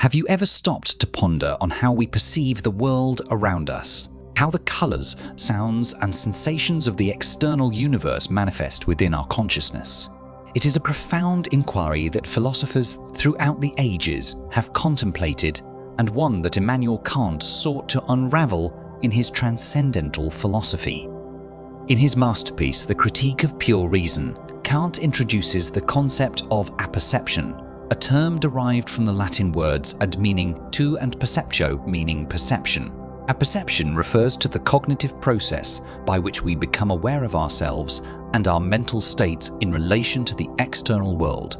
Have you ever stopped to ponder on how we perceive the world around us? How the colors, sounds, and sensations of the external universe manifest within our consciousness? It is a profound inquiry that philosophers throughout the ages have contemplated, and one that Immanuel Kant sought to unravel in his transcendental philosophy. In his masterpiece, The Critique of Pure Reason, Kant introduces the concept of apperception, a term derived from the Latin words ad meaning to and perceptio meaning perception. Apperception refers to the cognitive process by which we become aware of ourselves and our mental states in relation to the external world.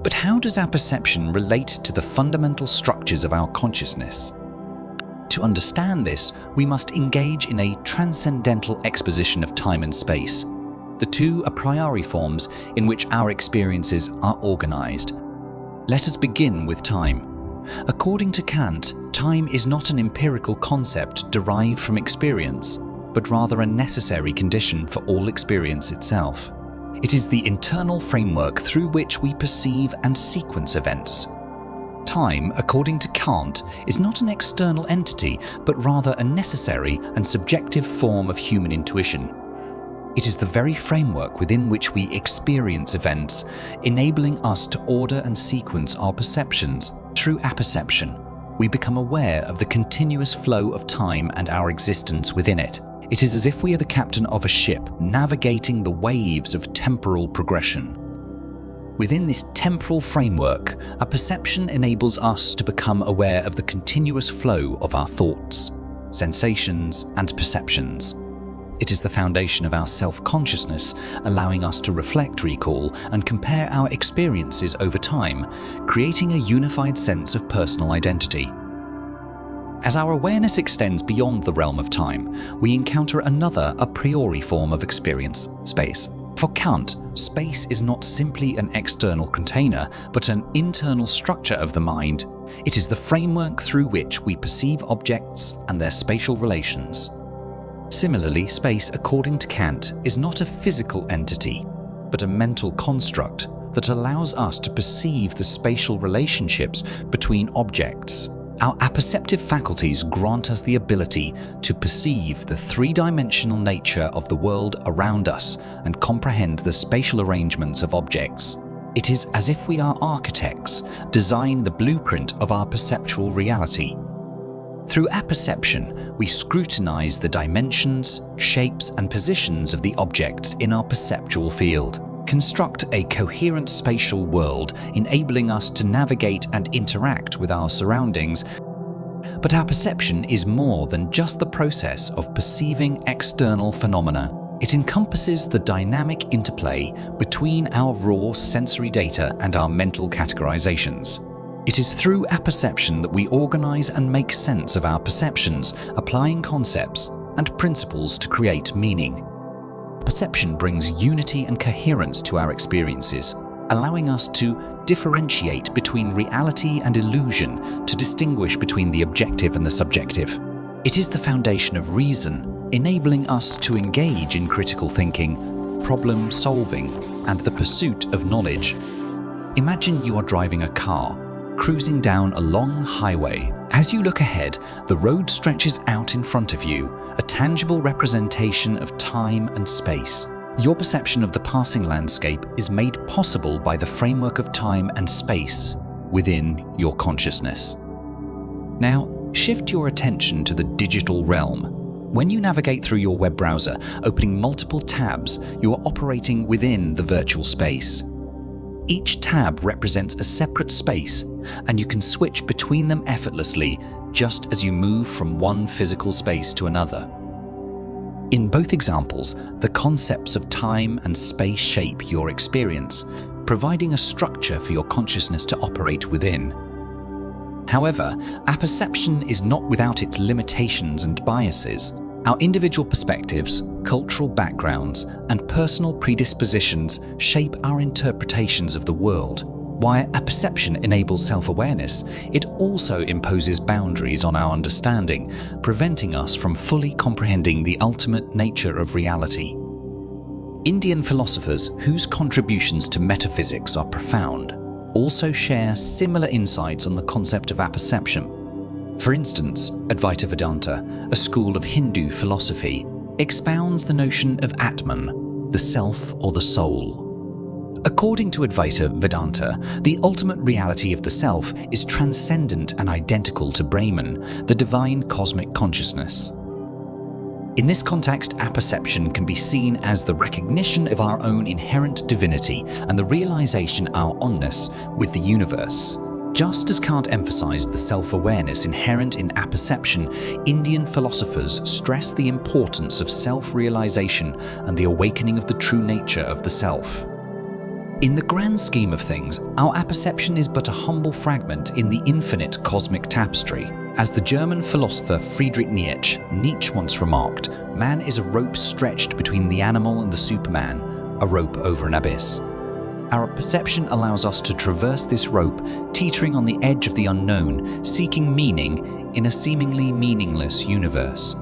But how does apperception relate to the fundamental structures of our consciousness? To understand this, we must engage in a transcendental exposition of time and space, the two a priori forms in which our experiences are organized. Let us begin with time. According to Kant, time is not an empirical concept derived from experience, but rather a necessary condition for all experience itself. It is the internal framework through which we perceive and sequence events. Time, according to Kant, is not an external entity, but rather a necessary and subjective form of human intuition. It is the very framework within which we experience events, enabling us to order and sequence our perceptions. Through apperception, we become aware of the continuous flow of time and our existence within it. It is as if we are the captain of a ship navigating the waves of temporal progression. Within this temporal framework, apperception enables us to become aware of the continuous flow of our thoughts, sensations, and perceptions. It is the foundation of our self-consciousness, allowing us to reflect, recall, and compare our experiences over time, creating a unified sense of personal identity. As our awareness extends beyond the realm of time, we encounter another a priori form of experience, space. For Kant, space is not simply an external container, but an internal structure of the mind. It is the framework through which we perceive objects and their spatial relations. Similarly, space, according to Kant, is not a physical entity, but a mental construct that allows us to perceive the spatial relationships between objects. Our apperceptive faculties grant us the ability to perceive the three-dimensional nature of the world around us and comprehend the spatial arrangements of objects. It is as if we are architects, design the blueprint of our perceptual reality. Through apperception, we scrutinize the dimensions, shapes, and positions of the objects in our perceptual field, construct a coherent spatial world, enabling us to navigate and interact with our surroundings. But apperception is more than just the process of perceiving external phenomena. It encompasses the dynamic interplay between our raw sensory data and our mental categorizations. It is through apperception that we organize and make sense of our perceptions, applying concepts and principles to create meaning. Perception brings unity and coherence to our experiences, allowing us to differentiate between reality and illusion, to distinguish between the objective and the subjective. It is the foundation of reason, enabling us to engage in critical thinking, problem solving, and the pursuit of knowledge. Imagine you are driving a car, cruising down a long highway. As you look ahead, the road stretches out in front of you, a tangible representation of time and space. Your perception of the passing landscape is made possible by the framework of time and space within your consciousness. Now, shift your attention to the digital realm. When you navigate through your web browser, opening multiple tabs, you are operating within the virtual space. Each tab represents a separate space, and you can switch between them effortlessly just as you move from one physical space to another. In both examples, the concepts of time and space shape your experience, providing a structure for your consciousness to operate within. However, apperception is not without its limitations and biases. Our individual perspectives, cultural backgrounds, and personal predispositions shape our interpretations of the world. While apperception enables self-awareness, it also imposes boundaries on our understanding, preventing us from fully comprehending the ultimate nature of reality. Indian philosophers whose contributions to metaphysics are profound also share similar insights on the concept of apperception. For instance, Advaita Vedanta, a school of Hindu philosophy, expounds the notion of Atman, the self or the soul. According to Advaita Vedanta, the ultimate reality of the self is transcendent and identical to Brahman, the divine cosmic consciousness. In this context, apperception can be seen as the recognition of our own inherent divinity and the realization of our onness with the universe. Just as Kant emphasized the self-awareness inherent in apperception, Indian philosophers stress the importance of self-realization and the awakening of the true nature of the self. In the grand scheme of things, our apperception is but a humble fragment in the infinite cosmic tapestry. As the German philosopher Friedrich Nietzsche once remarked, man is a rope stretched between the animal and the Superman, a rope over an abyss. Our perception allows us to traverse this rope, teetering on the edge of the unknown, seeking meaning in a seemingly meaningless universe.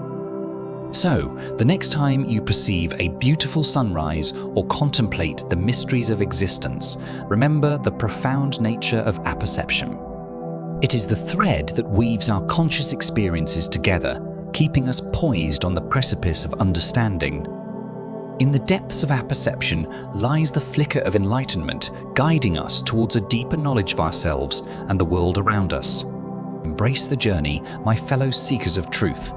So, the next time you perceive a beautiful sunrise or contemplate the mysteries of existence, remember the profound nature of apperception. It is the thread that weaves our conscious experiences together, keeping us poised on the precipice of understanding. In the depths of apperception lies the flicker of enlightenment, guiding us towards a deeper knowledge of ourselves and the world around us. Embrace the journey, my fellow seekers of truth.